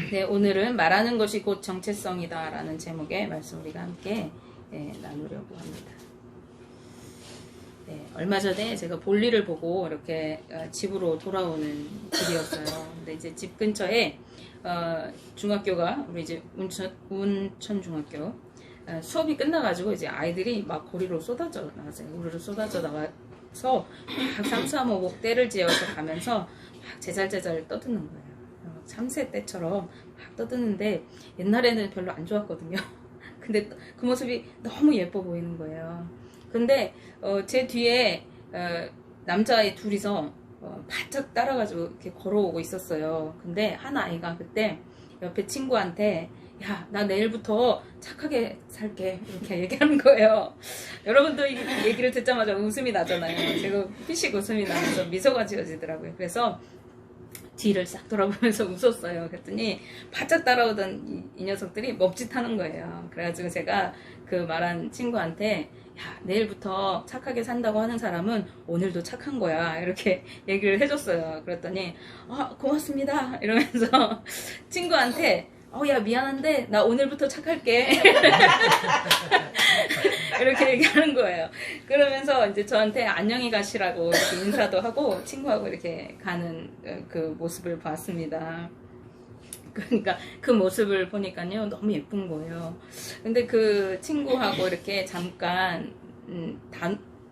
네, 오늘은 말하는 것이 곧 정체성이다 라는 제목의 말씀 우리가 함께 나누려고 합니다. 네, 얼마 전에 제가 볼일을 보고 이렇게 집으로 돌아오는 길이었어요. 근데 이제 집 근처에 중학교가 우리 이제 운천 중학교 수업이 끝나가지고 이제 아이들이 막 고리로 쏟아져 나왔어요. 고리로 쏟아져 나와서 막 3, 4, 5, 6 때를 지어서 가면서 막 제잘제잘 떠드는 거예요. 3세 때처럼 막 떠드는데 옛날에는 별로 안 좋았거든요. 근데 그 모습이 너무 예뻐 보이는 거예요. 근데 제 뒤에 남자아이 둘이서 바짝 따라가지고 이렇게 걸어오고 있었어요. 근데 한 아이가 그때 옆에 친구한테 야, 나 내일부터 착하게 살게 이렇게 얘기하는 거예요. 여러분도 이 얘기를 듣자마자 웃음이 나잖아요. 제가 피식 웃음이 나면서 미소가 지어지더라고요. 그래서 뒤를 싹 돌아보면서 웃었어요. 그랬더니 바짝 따라오던 이 녀석들이 멈칫하는 거예요. 그래가지고 제가 그 말한 친구한테 야, 내일부터 착하게 산다고 하는 사람은 오늘도 착한 거야 이렇게 얘기를 해줬어요. 그랬더니 고맙습니다 이러면서 친구한테 야, 미안한데 나 오늘부터 착할게 이렇게 얘기하는 거예요. 그러면서 이제 저한테 안녕히 가시라고 이렇게 인사도 하고 친구하고 이렇게 가는 그 모습을 봤습니다. 그러니까 그 모습을 보니까요 너무 예쁜 거예요. 근데 그 친구하고 이렇게 잠깐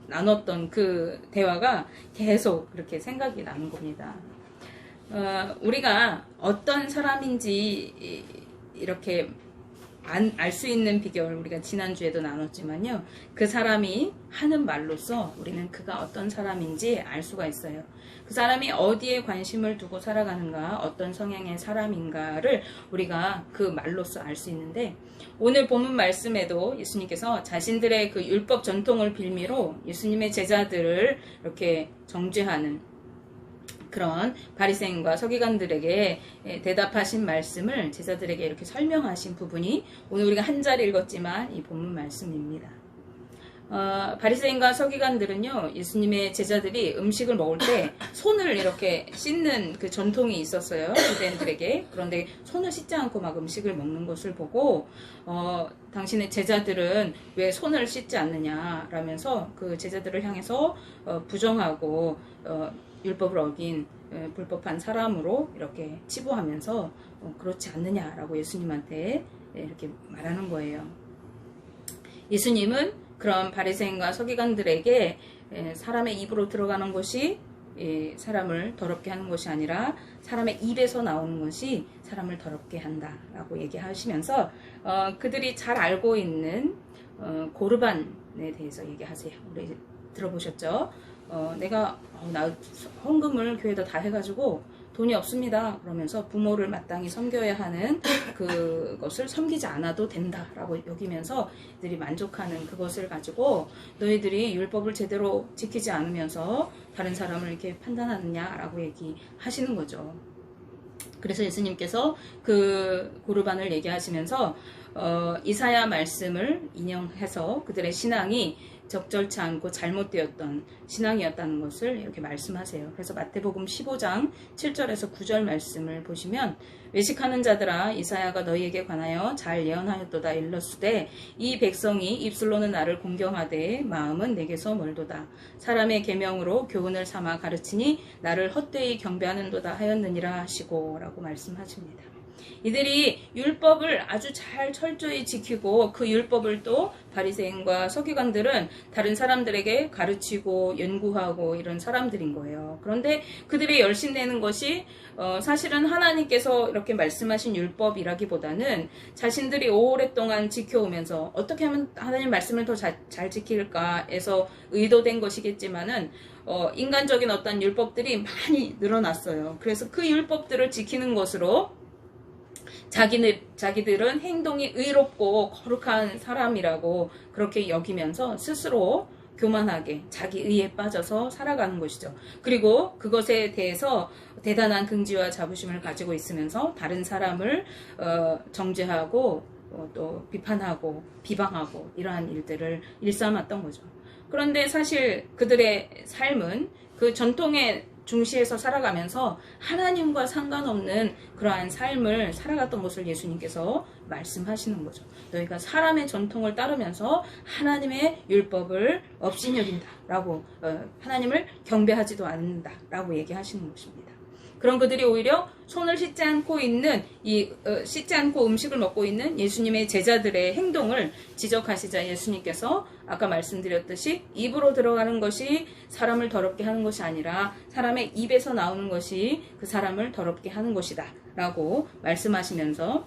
나눴던 그 대화가 계속 그렇게 생각이 나는 겁니다. 우리가 어떤 사람인지 이렇게 알 수 있는 비결 우리가 지난주에도 나눴지만요. 그 사람이 하는 말로써 우리는 그가 어떤 사람인지 알 수가 있어요. 그 사람이 어디에 관심을 두고 살아가는가, 어떤 성향의 사람인가를 우리가 그 말로써 알 수 있는데 오늘 본문 말씀에도 예수님께서 자신들의 그 율법 전통을 빌미로 예수님의 제자들을 이렇게 정죄하는 그런 바리새인과 서기관들에게 대답하신 말씀을 제자들에게 이렇게 설명하신 부분이 오늘 우리가 한 절 읽었지만 이 본문 말씀입니다. 바리새인과 서기관들은요 예수님의 제자들이 음식을 먹을 때 손을 이렇게 씻는 그 전통이 있었어요. 유대인들에게. 그런데 손을 씻지 않고 막 음식을 먹는 것을 보고 당신의 제자들은 왜 손을 씻지 않느냐 라면서 그 제자들을 향해서 부정하고 율법을 어긴 불법한 사람으로 이렇게 치부하면서 그렇지 않느냐라고 예수님한테 이렇게 말하는 거예요. 예수님은 그런 바리새인과 서기관들에게 사람의 입으로 들어가는 것이 사람을 더럽게 하는 것이 아니라 사람의 입에서 나오는 것이 사람을 더럽게 한다라고 얘기하시면서 그들이 잘 알고 있는 고르반에 대해서 얘기하세요. 우리 들어보셨죠? 내가 나 헌금을 교회에다 다 해가지고 돈이 없습니다. 그러면서 부모를 마땅히 섬겨야 하는 그것을 섬기지 않아도 된다라고 여기면서 이들이 만족하는 그것을 가지고 너희들이 율법을 제대로 지키지 않으면서 다른 사람을 이렇게 판단하느냐라고 얘기하시는 거죠. 그래서 예수님께서 그 고르반을 얘기하시면서 이사야 말씀을 인용해서 그들의 신앙이 적절치 않고 잘못되었던 신앙이었다는 것을 이렇게 말씀하세요. 그래서 마태복음 15장 7절에서 9절 말씀을 보시면 외식하는 자들아 이사야가 너희에게 관하여 잘 예언하였도다 일렀으되 이 백성이 입술로는 나를 공경하되 마음은 내게서 멀도다. 사람의 계명으로 교훈을 삼아 가르치니 나를 헛되이 경배하는도다 하였느니라 하시고 라고 말씀하십니다. 이들이 율법을 아주 잘 철저히 지키고 그 율법을 또 바리새인과 서기관들은 다른 사람들에게 가르치고 연구하고 이런 사람들인 거예요. 그런데 그들이 열심내는 것이 사실은 하나님께서 이렇게 말씀하신 율법이라기보다는 자신들이 오랫동안 지켜오면서 어떻게 하면 하나님 말씀을 더 잘 지킬까 해서 의도된 것이겠지만은 인간적인 어떤 율법들이 많이 늘어났어요. 그래서 그 율법들을 지키는 것으로 자기들은 행동이 의롭고 거룩한 사람이라고 그렇게 여기면서 스스로 교만하게 자기 의에 빠져서 살아가는 것이죠. 그리고 그것에 대해서 대단한 긍지와 자부심을 가지고 있으면서 다른 사람을 정죄하고 또 비판하고 비방하고 이러한 일들을 일삼았던 거죠. 그런데 사실 그들의 삶은 그 전통에 중시해서 살아가면서 하나님과 상관없는 그러한 삶을 살아갔던 것을 예수님께서 말씀하시는 거죠. 너희가 사람의 전통을 따르면서 하나님의 율법을 업신여긴다 라고, 하나님을 경배하지도 않는다 라고 얘기하시는 것입니다. 그런 그들이 오히려 손을 씻지 않고 씻지 않고 음식을 먹고 있는 예수님의 제자들의 행동을 지적하시자 예수님께서 아까 말씀드렸듯이 입으로 들어가는 것이 사람을 더럽게 하는 것이 아니라 사람의 입에서 나오는 것이 그 사람을 더럽게 하는 것이다 라고 말씀하시면서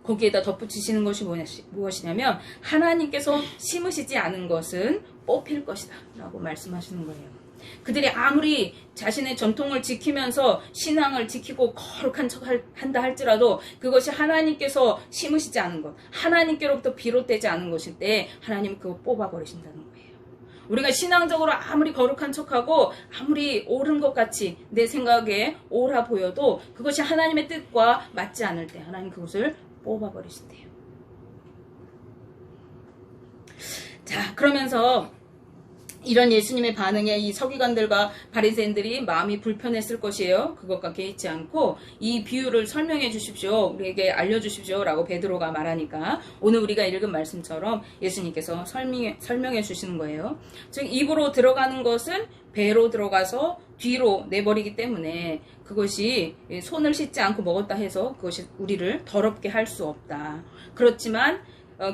거기에다 덧붙이시는 것이 무엇이냐면 하나님께서 심으시지 않은 것은 뽑힐 것이다 라고 말씀하시는 거예요. 그들이 아무리 자신의 전통을 지키면서 신앙을 지키고 거룩한 척 한다 할지라도 그것이 하나님께서 심으시지 않은 것, 하나님께로부터 비롯되지 않은 것일 때 하나님은 그거 뽑아버리신다는 거예요. 우리가 신앙적으로 아무리 거룩한 척하고 아무리 옳은 것 같이 내 생각에 옳아 보여도 그것이 하나님의 뜻과 맞지 않을 때 하나님 그것을 뽑아버리신대요. 자, 그러면서 이런 예수님의 반응에 이 서기관들과 바리새인들이 마음이 불편했을 것이에요. 그것과 개의치 않고 이 비유를 설명해 주십시오. 우리에게 알려주십시오. 라고 베드로가 말하니까 오늘 우리가 읽은 말씀처럼 예수님께서 설명해 주시는 거예요. 즉 입으로 들어가는 것은 배로 들어가서 뒤로 내버리기 때문에 그것이 손을 씻지 않고 먹었다 해서 그것이 우리를 더럽게 할 수 없다. 그렇지만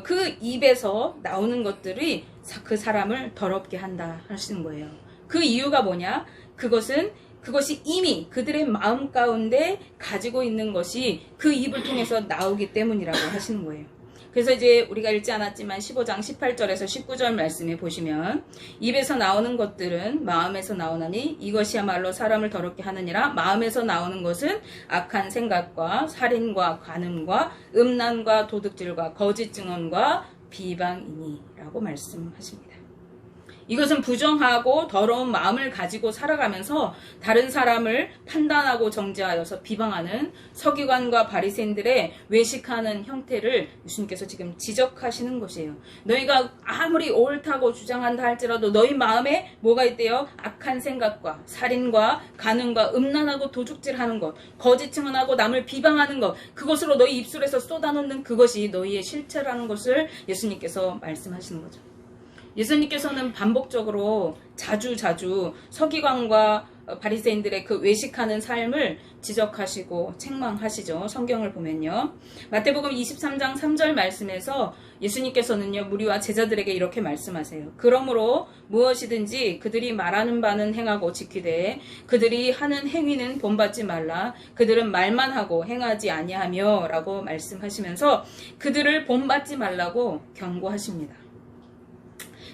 그 입에서 나오는 것들이 그 사람을 더럽게 한다 하시는 거예요. 그 이유가 뭐냐? 그것이 이미 그들의 마음 가운데 가지고 있는 것이 그 입을 통해서 나오기 때문이라고 하시는 거예요. 그래서 이제 우리가 읽지 않았지만 15장 18절에서 19절 말씀에 보시면 입에서 나오는 것들은 마음에서 나오나니 이것이야말로 사람을 더럽게 하느니라. 마음에서 나오는 것은 악한 생각과 살인과 간음과 음란과 도둑질과 거짓 증언과 비방이니 라고 말씀하십니다. 이것은 부정하고 더러운 마음을 가지고 살아가면서 다른 사람을 판단하고 정죄하여서 비방하는 서기관과 바리새인들의 외식하는 형태를 예수님께서 지금 지적하시는 것이에요. 너희가 아무리 옳다고 주장한다 할지라도 너희 마음에 뭐가 있대요? 악한 생각과 살인과 간음과 음란하고 도둑질하는 것, 거짓 증언하고 남을 비방하는 것, 그것으로 너희 입술에서 쏟아놓는 그것이 너희의 실체라는 것을 예수님께서 말씀하시는 거죠. 예수님께서는 반복적으로 자주 서기관과 바리새인들의 그 외식하는 삶을 지적하시고 책망하시죠. 성경을 보면요. 마태복음 23장 3절 말씀에서 예수님께서는요, 무리와 제자들에게 이렇게 말씀하세요. 그러므로 무엇이든지 그들이 말하는 바는 행하고 지키되 그들이 하는 행위는 본받지 말라. 그들은 말만 하고 행하지 아니하며 라고 말씀하시면서 그들을 본받지 말라고 경고하십니다.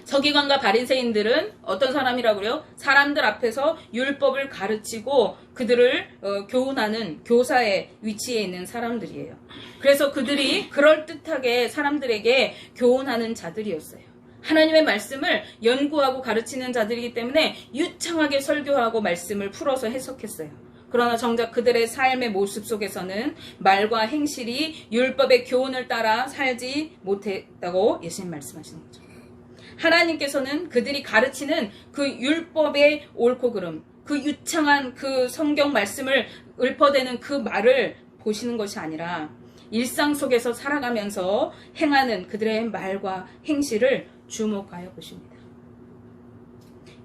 서기관과 바리새인들은 어떤 사람이라고요? 사람들 앞에서 율법을 가르치고 그들을 교훈하는 교사의 위치에 있는 사람들이에요. 그래서 그들이 그럴듯하게 사람들에게 교훈하는 자들이었어요. 하나님의 말씀을 연구하고 가르치는 자들이기 때문에 유창하게 설교하고 말씀을 풀어서 해석했어요. 그러나 정작 그들의 삶의 모습 속에서는 말과 행실이 율법의 교훈을 따라 살지 못했다고 예수님 말씀하시는 거죠. 하나님께서는 그들이 가르치는 그 율법의 옳고 그름, 그 유창한 그 성경 말씀을 읊어대는 그 말을 보시는 것이 아니라 일상 속에서 살아가면서 행하는 그들의 말과 행실을 주목하여 보십니다.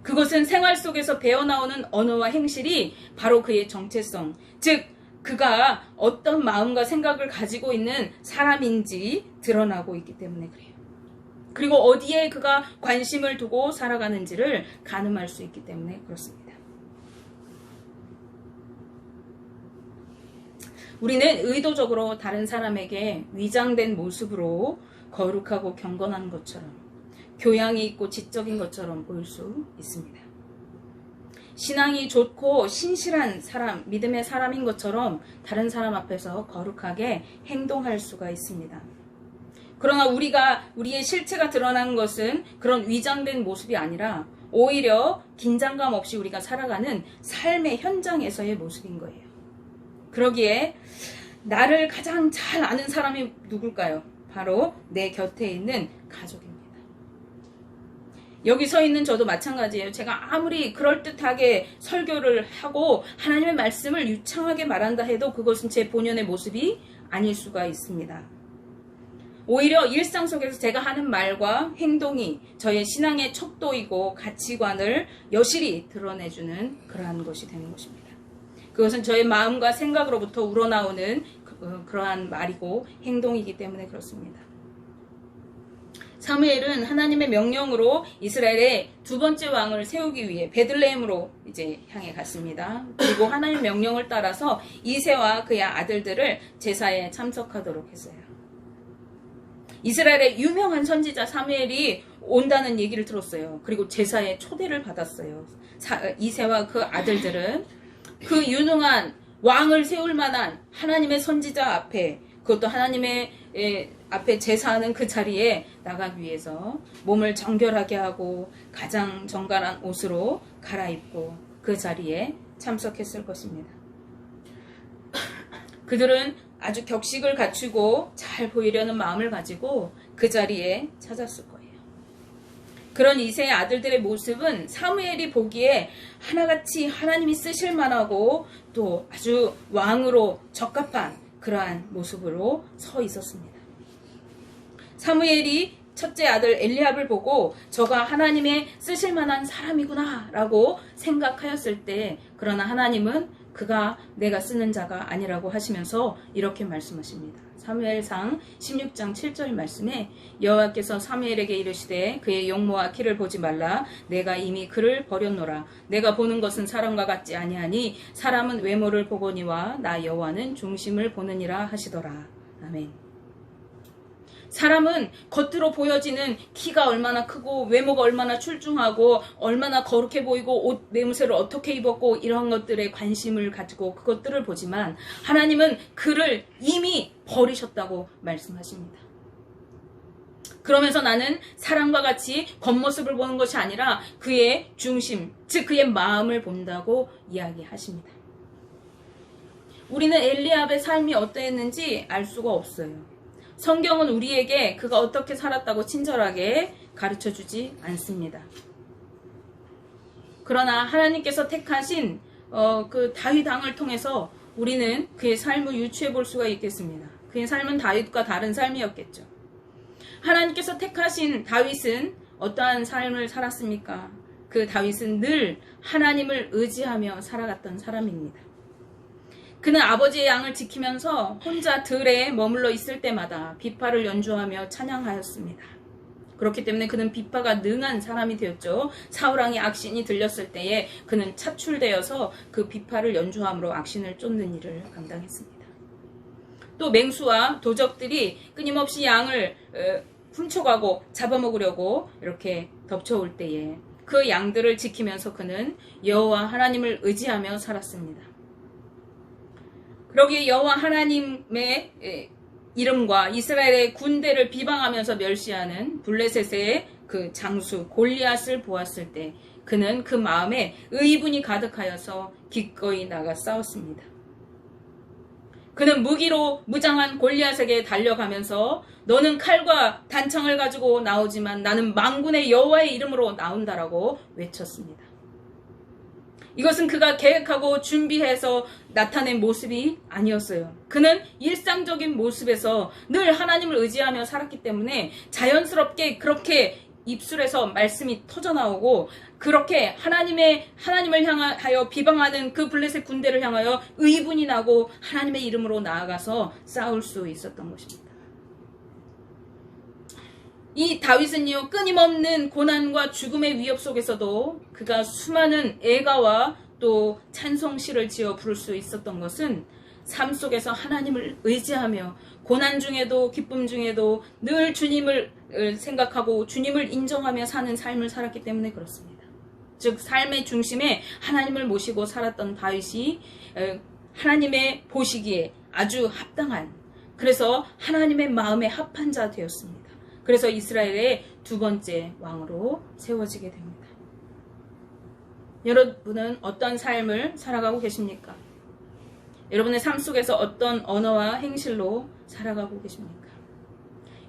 그것은 생활 속에서 배어나오는 언어와 행실이 바로 그의 정체성, 즉 그가 어떤 마음과 생각을 가지고 있는 사람인지 드러나고 있기 때문에 그래요. 그리고 어디에 그가 관심을 두고 살아가는지를 가늠할 수 있기 때문에 그렇습니다. 우리는 의도적으로 다른 사람에게 위장된 모습으로 거룩하고 경건한 것처럼, 교양이 있고 지적인 것처럼 보일 수 있습니다. 신앙이 좋고 신실한 사람, 믿음의 사람인 것처럼 다른 사람 앞에서 거룩하게 행동할 수가 있습니다. 그러나 우리의 실체가 드러나는 것은 그런 위장된 모습이 아니라 오히려 긴장감 없이 우리가 살아가는 삶의 현장에서의 모습인 거예요. 그러기에 나를 가장 잘 아는 사람이 누굴까요? 바로 내 곁에 있는 가족입니다. 여기 서 있는 저도 마찬가지예요. 제가 아무리 그럴듯하게 설교를 하고 하나님의 말씀을 유창하게 말한다 해도 그것은 제 본연의 모습이 아닐 수가 있습니다. 오히려 일상 속에서 제가 하는 말과 행동이 저의 신앙의 척도이고 가치관을 여실히 드러내주는 그러한 것이 되는 것입니다. 그것은 저의 마음과 생각으로부터 우러나오는 그러한 말이고 행동이기 때문에 그렇습니다. 사무엘은 하나님의 명령으로 이스라엘의 두 번째 왕을 세우기 위해 베들레헴으로 이제 향해 갔습니다. 그리고 하나님의 명령을 따라서 이새와 그의 아들들을 제사에 참석하도록 했어요. 이스라엘의 유명한 선지자 사무엘이 온다는 얘기를 들었어요. 그리고 제사에 초대를 받았어요. 이새와 그 아들들은 그 유능한 왕을 세울 만한 하나님의 선지자 앞에, 그것도 하나님의 앞에 제사하는 그 자리에 나가기 위해서 몸을 정결하게 하고 가장 정갈한 옷으로 갈아입고 그 자리에 참석했을 것입니다. 그들은 아주 격식을 갖추고 잘 보이려는 마음을 가지고 그 자리에 찾았을 거예요. 그런 이새의 아들들의 모습은 사무엘이 보기에 하나같이 하나님이 쓰실 만하고 또 아주 왕으로 적합한 그러한 모습으로 서 있었습니다. 사무엘이 첫째 아들 엘리압을 보고 저가 하나님의 쓰실 만한 사람이구나 라고 생각하였을 때, 그러나 하나님은 그가 내가 쓰는 자가 아니라고 하시면서 이렇게 말씀하십니다. 사무엘상 16장 7절 말씀에 여호와께서 사무엘에게 이르시되 그의 용모와 키를 보지 말라. 내가 이미 그를 버렸노라. 내가 보는 것은 사람과 같지 아니하니 사람은 외모를 보거니와 나 여호와는 중심을 보느니라 하시더라. 아멘. 사람은 겉으로 보여지는 키가 얼마나 크고 외모가 얼마나 출중하고 얼마나 거룩해 보이고 옷 매무새를 어떻게 입었고 이런 것들에 관심을 가지고 그것들을 보지만 하나님은 그를 이미 버리셨다고 말씀하십니다. 그러면서 나는 사람과 같이 겉모습을 보는 것이 아니라 그의 중심, 즉 그의 마음을 본다고 이야기하십니다. 우리는 엘리압의 삶이 어떠했는지 알 수가 없어요. 성경은 우리에게 그가 어떻게 살았다고 친절하게 가르쳐주지 않습니다. 그러나 하나님께서 택하신 그 다윗 왕을 통해서 우리는 그의 삶을 유추해 볼 수가 있겠습니다. 그의 삶은 다윗과 다른 삶이었겠죠. 하나님께서 택하신 다윗은 어떠한 삶을 살았습니까? 그 다윗은 늘 하나님을 의지하며 살아갔던 사람입니다. 그는 아버지의 양을 지키면서 혼자 들에 머물러 있을 때마다 비파를 연주하며 찬양하였습니다. 그렇기 때문에 그는 비파가 능한 사람이 되었죠. 사울왕이 악신이 들렸을 때에 그는 차출되어서 그 비파를 연주함으로 악신을 쫓는 일을 감당했습니다. 또 맹수와 도적들이 끊임없이 양을 훔쳐가고 잡아먹으려고 이렇게 덮쳐올 때에 그 양들을 지키면서 그는 여호와 하나님을 의지하며 살았습니다. 그러기에 여호와 하나님의 이름과 이스라엘의 군대를 비방하면서 멸시하는 블레셋의 그 장수 골리앗을 보았을 때 그는 그 마음에 의분이 가득하여서 기꺼이 나가 싸웠습니다. 그는 무기로 무장한 골리앗에게 달려가면서 너는 칼과 단창을 가지고 나오지만 나는 만군의 여호와의 이름으로 나온다라고 외쳤습니다. 이것은 그가 계획하고 준비해서 나타낸 모습이 아니었어요. 그는 일상적인 모습에서 늘 하나님을 의지하며 살았기 때문에 자연스럽게 그렇게 입술에서 말씀이 터져나오고 그렇게 하나님을 향하여 비방하는 그 블레셋 군대를 향하여 의분이 나고 하나님의 이름으로 나아가서 싸울 수 있었던 것입니다. 이 다윗은요, 끊임없는 고난과 죽음의 위협 속에서도 그가 수많은 애가와 또 찬송시를 지어 부를 수 있었던 것은 삶 속에서 하나님을 의지하며 고난 중에도 기쁨 중에도 늘 주님을 생각하고 주님을 인정하며 사는 삶을 살았기 때문에 그렇습니다. 즉 삶의 중심에 하나님을 모시고 살았던 다윗이 하나님의 보시기에 아주 합당한, 그래서 하나님의 마음에 합한 자 되었습니다. 그래서 이스라엘의 두 번째 왕으로 세워지게 됩니다. 여러분은 어떤 삶을 살아가고 계십니까? 여러분의 삶 속에서 어떤 언어와 행실로 살아가고 계십니까?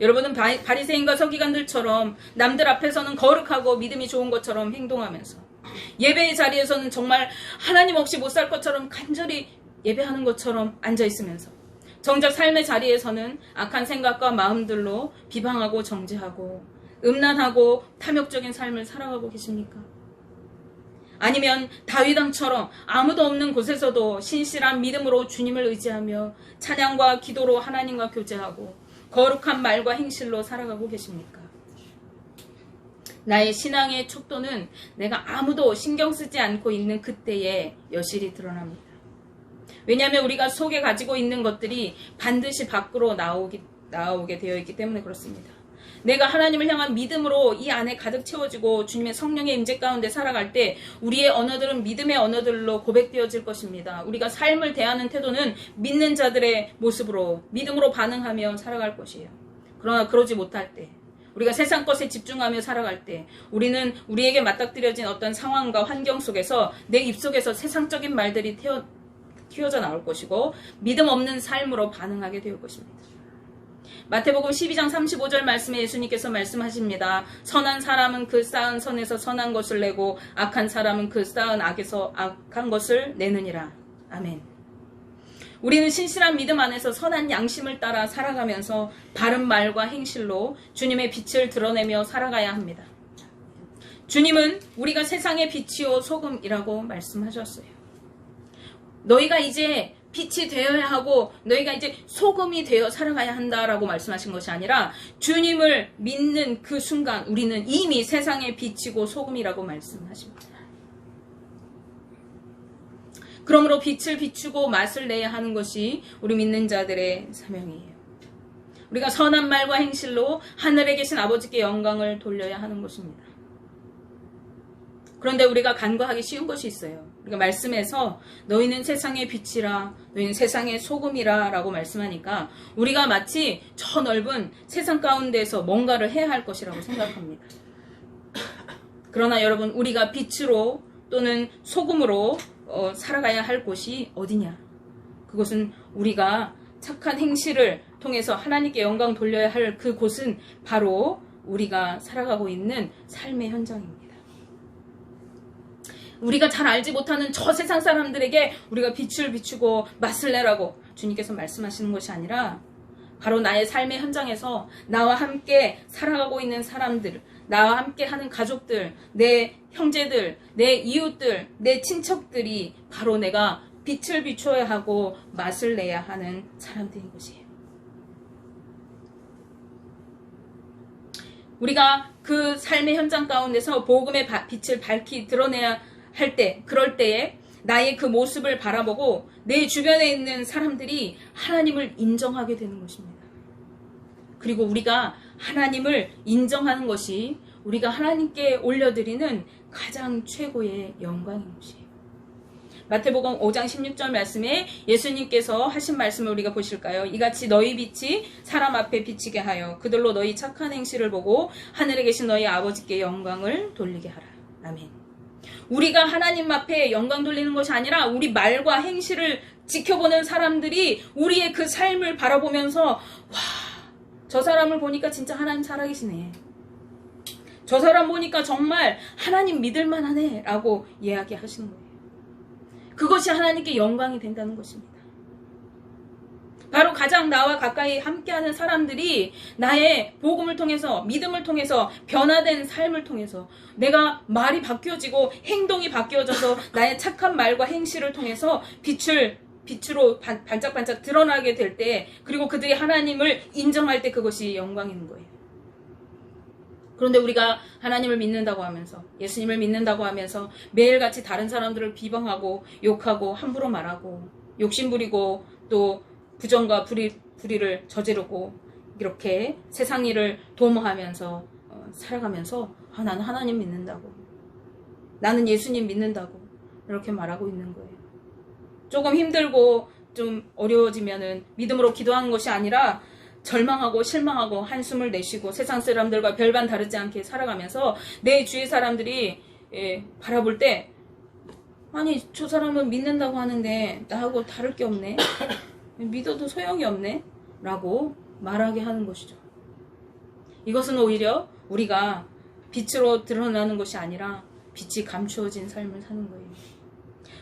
여러분은 바리새인과 서기관들처럼 남들 앞에서는 거룩하고 믿음이 좋은 것처럼 행동하면서 예배의 자리에서는 정말 하나님 없이 못 살 것처럼 간절히 예배하는 것처럼 앉아있으면서 정작 삶의 자리에서는 악한 생각과 마음들로 비방하고 정죄하고 음란하고 탐욕적인 삶을 살아가고 계십니까? 아니면 다윗 왕처럼 아무도 없는 곳에서도 신실한 믿음으로 주님을 의지하며 찬양과 기도로 하나님과 교제하고 거룩한 말과 행실로 살아가고 계십니까? 나의 신앙의 척도는 내가 아무도 신경 쓰지 않고 있는 그때에 여실히 드러납니다. 왜냐하면 우리가 속에 가지고 있는 것들이 반드시 밖으로 나오게 되어 있기 때문에 그렇습니다. 내가 하나님을 향한 믿음으로 이 안에 가득 채워지고 주님의 성령의 임재 가운데 살아갈 때 우리의 언어들은 믿음의 언어들로 고백되어질 것입니다. 우리가 삶을 대하는 태도는 믿는 자들의 모습으로 믿음으로 반응하며 살아갈 것이에요. 그러나 그러지 못할 때 우리가 세상 것에 집중하며 살아갈 때 우리는 우리에게 맞닥뜨려진 어떤 상황과 환경 속에서 내 입속에서 세상적인 말들이 튀어져 나올 것이고 믿음 없는 삶으로 반응하게 될 것입니다. 마태복음 12장 35절 말씀에 예수님께서 말씀하십니다. 선한 사람은 그 쌓은 선에서 선한 것을 내고 악한 사람은 그 쌓은 악에서 악한 것을 내느니라. 아멘. 우리는 신실한 믿음 안에서 선한 양심을 따라 살아가면서 바른 말과 행실로 주님의 빛을 드러내며 살아가야 합니다. 주님은 우리가 세상의 빛이요 소금이라고 말씀하셨어요. 너희가 이제 빛이 되어야 하고 너희가 이제 소금이 되어 살아가야 한다라고 말씀하신 것이 아니라 주님을 믿는 그 순간 우리는 이미 세상의 빛이고 소금이라고 말씀하십니다. 그러므로 빛을 비추고 맛을 내야 하는 것이 우리 믿는 자들의 사명이에요. 우리가 선한 말과 행실로 하늘에 계신 아버지께 영광을 돌려야 하는 것입니다. 그런데 우리가 간과하기 쉬운 것이 있어요. 우리가 말씀에서 너희는 세상의 빛이라 너희는 세상의 소금이라 라고 말씀하니까 우리가 마치 저 넓은 세상 가운데에서 뭔가를 해야 할 것이라고 생각합니다. 그러나 여러분 우리가 빛으로 또는 소금으로 살아가야 할 곳이 어디냐? 그것은 우리가 착한 행실을 통해서 하나님께 영광 돌려야 할 그곳은 바로 우리가 살아가고 있는 삶의 현장입니다. 우리가 잘 알지 못하는 저 세상 사람들에게 우리가 빛을 비추고 맛을 내라고 주님께서 말씀하시는 것이 아니라 바로 나의 삶의 현장에서 나와 함께 살아가고 있는 사람들, 나와 함께 하는 가족들, 내 형제들, 내 이웃들, 내 친척들이 바로 내가 빛을 비춰야 하고 맛을 내야 하는 사람들인 것이에요. 우리가 그 삶의 현장 가운데서 복음의 빛을 밝히 드러내야 할 때, 그럴 때에 나의 그 모습을 바라보고 내 주변에 있는 사람들이 하나님을 인정하게 되는 것입니다. 그리고 우리가 하나님을 인정하는 것이 우리가 하나님께 올려드리는 가장 최고의 영광인 것이에요. 마태복음 5장 16절 말씀에 예수님께서 하신 말씀을 우리가 보실까요? 이같이 너희 빛이 사람 앞에 비치게 하여 그들로 너희 착한 행실을 보고 하늘에 계신 너희 아버지께 영광을 돌리게 하라. 아멘. 우리가 하나님 앞에 영광 돌리는 것이 아니라 우리 말과 행실을 지켜보는 사람들이 우리의 그 삶을 바라보면서 와, 저 사람을 보니까 진짜 하나님 살아계시네. 저 사람 보니까 정말 하나님 믿을만하네 라고 이야기하시는 거예요. 그것이 하나님께 영광이 된다는 것입니다. 바로 가장 나와 가까이 함께하는 사람들이 나의 복음을 통해서 믿음을 통해서 변화된 삶을 통해서 내가 말이 바뀌어지고 행동이 바뀌어져서 나의 착한 말과 행실을 통해서 빛으로 반짝반짝 드러나게 될 때 그리고 그들이 하나님을 인정할 때 그것이 영광인 거예요. 그런데 우리가 하나님을 믿는다고 하면서 예수님을 믿는다고 하면서 매일같이 다른 사람들을 비방하고 욕하고 함부로 말하고 욕심부리고 또 부정과 불의를 저지르고 이렇게 세상 일을 도모하면서 살아가면서 나는 하나님 믿는다고 나는 예수님 믿는다고 이렇게 말하고 있는 거예요. 조금 힘들고 좀 어려워지면은 믿음으로 기도하는 것이 아니라 절망하고 실망하고 한숨을 내쉬고 세상 사람들과 별반 다르지 않게 살아가면서 내 주위 사람들이 바라볼 때 아니 저 사람은 믿는다고 하는데 나하고 다를 게 없네. 믿어도 소용이 없네 라고 말하게 하는 것이죠. 이것은 오히려 우리가 빛으로 드러나는 것이 아니라 빛이 감추어진 삶을 사는 거예요.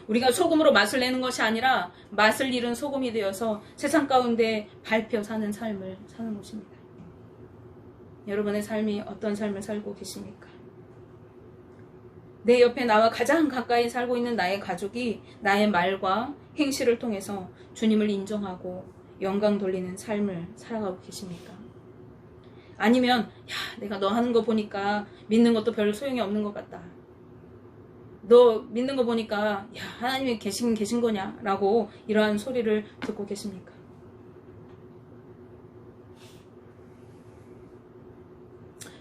우리가 소금으로 맛을 내는 것이 아니라 맛을 잃은 소금이 되어서 세상 가운데 밟혀 사는 삶을 사는 것입니다. 여러분의 삶이 어떤 삶을 살고 계십니까? 내 옆에 나와 가장 가까이 살고 있는 나의 가족이 나의 말과 행실을 통해서 주님을 인정하고 영광 돌리는 삶을 살아가고 계십니까? 아니면 내가 너 하는 거 보니까 믿는 것도 별 소용이 없는 것 같다. 너 믿는 거 보니까 하나님이 계신 거냐? 라고 이러한 소리를 듣고 계십니까?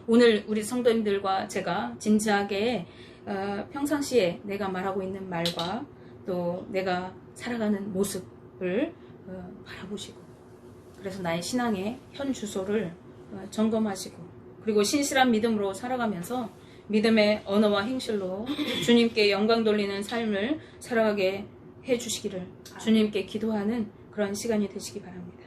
오늘 우리 성도님들과 제가 진지하게 평상시에 내가 말하고 있는 말과 또 내가 살아가는 모습을 바라보시고, 그래서 나의 신앙의 현 주소를 점검하시고, 그리고 신실한 믿음으로 살아가면서 믿음의 언어와 행실로 주님께 영광 돌리는 삶을 살아가게 해주시기를 주님께 기도하는 그런 시간이 되시기 바랍니다.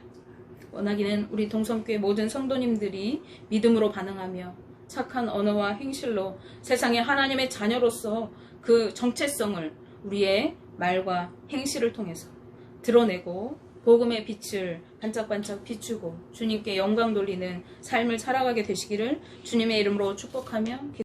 원하기는 우리 동성교회 모든 성도님들이 믿음으로 반응하며 착한 언어와 행실로 세상의 하나님의 자녀로서 그 정체성을 우리의 말과 행실을 통해서 드러내고 복음의 빛을 반짝반짝 비추고 주님께 영광 돌리는 삶을 살아가게 되시기를 주님의 이름으로 축복하며 기도합니다.